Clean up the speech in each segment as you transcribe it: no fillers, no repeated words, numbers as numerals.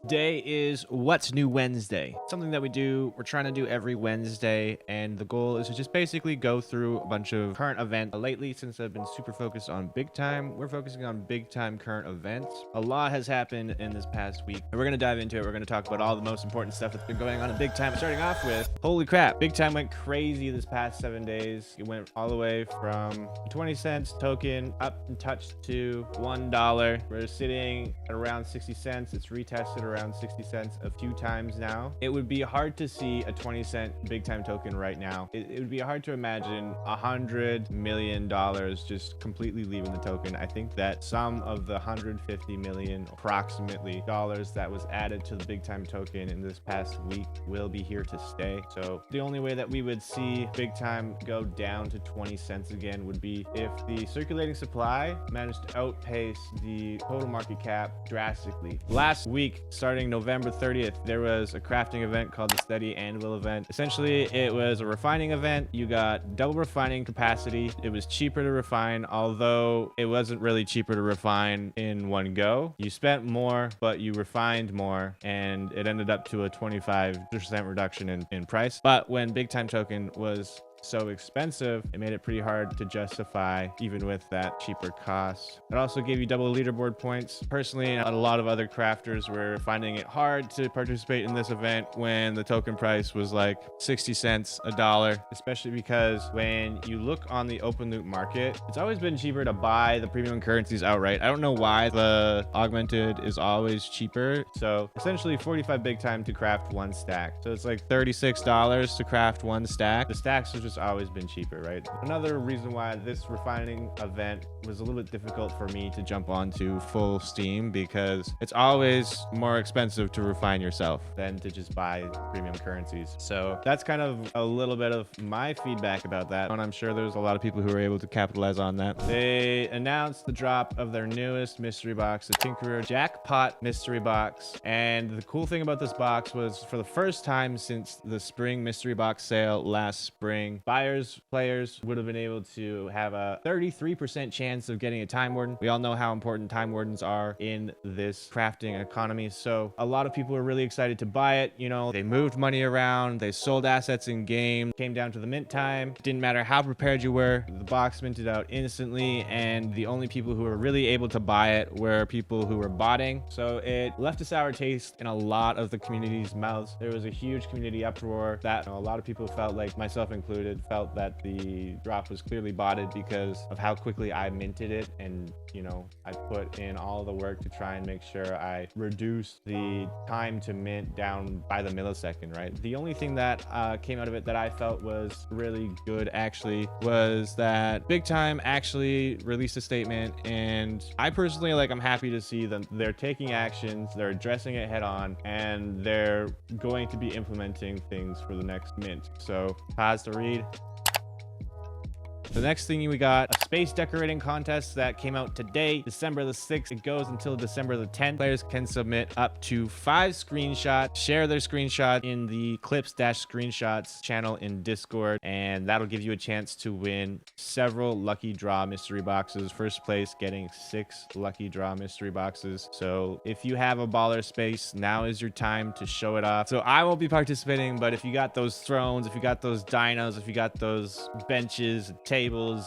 Today is What's New Wednesday. Something that we're trying to do every Wednesday, and the goal is to just basically go through a bunch of current events. Lately, since I've been super focused on big time, we're focusing on big time current events. A lot has happened in this past week, and we're going to dive into it. We're going to talk about all the most important stuff that's been going on in big time. Starting off with, holy crap, big time went crazy this past 7 days. It went all the way from 20 cents token up and touched to $1. We're sitting at around 60 cents. It's retested around 60 cents a few times now. It would be hard to see a 20-cent big time token right now. It would be hard to imagine $100 million just completely leaving the token. I think that some of the 150 million approximately dollars that was added to the big time token in this past week will be here to stay. So the only way that we would see big time go down to 20 cents again would be if the circulating supply managed to outpace the total market cap drastically. Last week, starting November 30th, there was a crafting event called the Steady Anvil event. Essentially, it was a refining event. You got double refining capacity. It was cheaper to refine, although it wasn't really cheaper to refine in one go. You spent more, but you refined more, and it ended up to a 25% reduction in price. But when Big Time Token was so expensive, it made it pretty hard to justify even with that cheaper cost. It also gave you double leaderboard points. Personally, a lot of other crafters were finding it hard to participate in this event when the token price was like 60 cents, a dollar, especially because when you look on the open loop market, it's always been cheaper to buy the premium currencies outright. I don't know why the augmented is always cheaper. So essentially 45 big time to craft one stack. So it's like $36 to craft one stack. The stacks are just always been cheaper, right? Another reason why this refining event was a little bit difficult for me to jump onto full steam, because it's always more expensive to refine yourself than to just buy premium currencies. So that's kind of a little bit of my feedback about that, and I'm sure there's a lot of people who are able to capitalize on that. They announced the drop of their newest mystery box, the Tinkerer Jackpot mystery box, and the cool thing about this box was, for the first time since the spring mystery box sale last spring, players would have been able to have a 33% chance of getting a time warden. We all know how important time wardens are in this crafting economy, so a lot of people are really excited to buy it. You know, they moved money around, they sold assets in game, came down to the mint time. It didn't matter how prepared you were, the box minted out instantly, and the only people who were really able to buy it were people who were botting. So it left a sour taste in a lot of the community's mouths. There was a huge community uproar that a lot of people felt, like myself included, felt that the drop was clearly botted because of how quickly I minted it, and you know, I put in all the work to try and make sure I reduce the time to mint down by the millisecond, right? The only thing that came out of it that I felt was really good actually was that Big Time actually released a statement, and I personally, like, I'm happy to see them. They're taking actions, they're addressing it head on, and they're going to be implementing things for the next mint. So pause to read. The next thing we got, a space decorating contest that came out today, December the 6th. It goes until December the 10th. Players can submit up to 5 screenshots, share their screenshot in the clips-screenshots channel in Discord, and that'll give you a chance to win several lucky draw mystery boxes. First place getting 6 lucky draw mystery boxes. So if you have a baller space, now is your time to show it off. So I won't be participating, but if you got those thrones, if you got those dinos, if you got those benches, tables,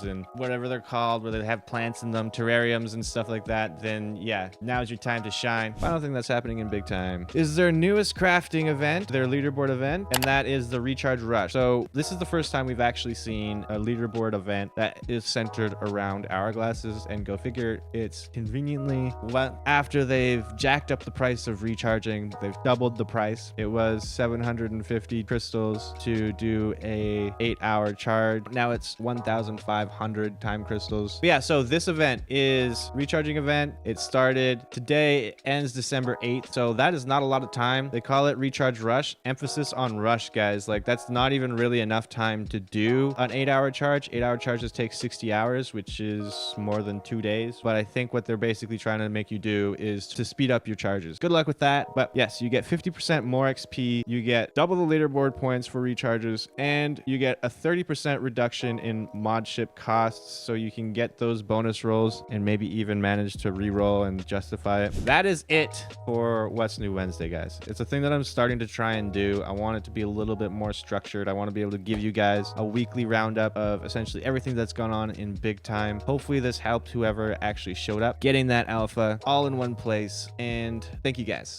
and whatever they're called, where they have plants in them, terrariums and stuff like that, then yeah, now's your time to shine. Final thing that's happening in Big Time is their newest crafting event, their leaderboard event, and that is the Recharge Rush. So this is the first time we've actually seen a leaderboard event that is centered around hourglasses, and go figure, it's conveniently, well, after they've jacked up the price of recharging, they've doubled the price. It was 750 crystals to do a 8-hour charge. Now it's 1,500 time crystals. But yeah, so this event is recharging event. It started today, it ends December 8th. So that is not a lot of time. They call it Recharge Rush. Emphasis on rush, guys. Like, that's not even really enough time to do an 8-hour charge. 8-hour charges take 60 hours, which is more than 2 days. But I think what they're basically trying to make you do is to speed up your charges. Good luck with that. But yes, you get 50% more XP. You get double the leaderboard points for recharges, and you get a 30% reduction in mod ship costs so you can get those bonus rolls and maybe even manage to re-roll and justify it. That is it for What's New Wednesday, guys. It's a thing that I'm starting to try and do. I want it to be a little bit more structured. I want to be able to give you guys a weekly roundup of essentially everything that's gone on in big time. Hopefully this helped whoever actually showed up getting that alpha all in one place. And thank you guys.